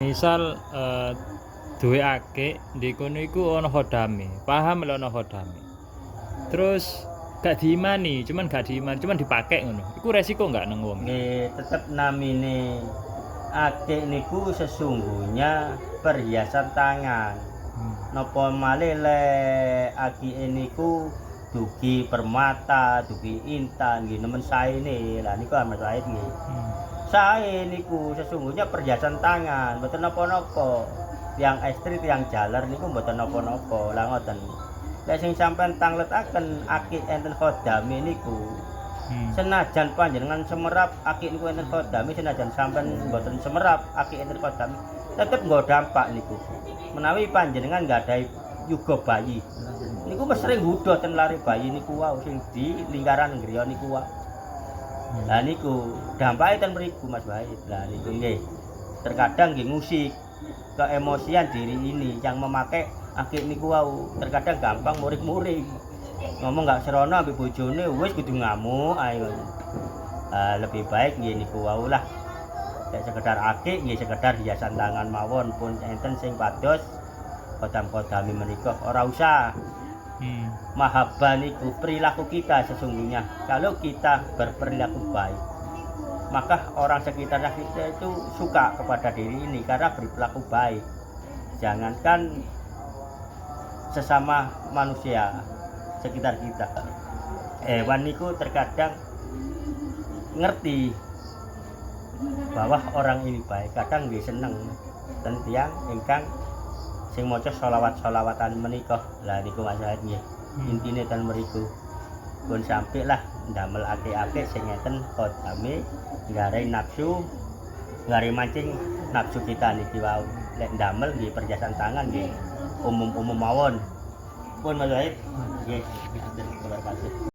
Misal, duwe akik, di kono iku ana khodame, paham lek ana khodame. Terus gak diimani, cuman dipake ngono. Iku resiko nggak nang wong? Nggih, tetep namine akik niku sesungguhnya perhiasan tangan. Hmm. Napa malih lek akike niku dugi permata, dugi intan, nggih nemen saene. Lah niku Mas Wahid nggih. Hmm. Sae niku sesungguhnya perhiasan tangan, mboten napa-napa. Tiyang ekstri, tiyang jaler niku mboten napa-napa. Lah ngoten. Lek sing sampean tangletaken akik enten khodame niku, senajan panjenengan semerap akik niku enten khodame, senajan sampean mboten semerap akik enten khodame, tetep nggo dampak niku. Menawi panjenengan nggadahi yuga bayi, niku mesti sering ngudot ten lare bayi niku wau sing di lingkaran griya niku wau. Lah niku dampake ten mriku Mas Wahid. Lah niku nggih. Terkadang nggih musik keemosian diri ini yang memakai akik niku wau. Terkadang gampang muring-muring. Ngomong nggak serono ambek bojone wis kudu ngamuk ae ngono. Lebih baik nggih niku wau lah. Nek sekedar akik nggih sekedar hiasan tangan mawon pun enten sing pados kodam-kodami menika ora usah. Mahabbah niku perilaku kita sesungguhnya. Kalau kita berperilaku baik, maka orang sekitar kita itu suka kepada diri ini karena berperilaku baik. Jangankan sesama manusia sekitar kita, hewan niku terkadang ngerti bahwa orang ini baik, kadang nggih seneng ten tiyang ingkang sing maca sholawat-sholawatan menika. Lah niku Mas Wahid nggih. Intine ten mriku. Pun sampe lah ndamel akik-akik sing ngeten khodame nggarai nafsu, nggarai mancing nafsu kita niki wau. Lek ndamel nggih perhiasan tangan nggih umum-umum mawon. Pun Mas Wahid nggih, kula kasih.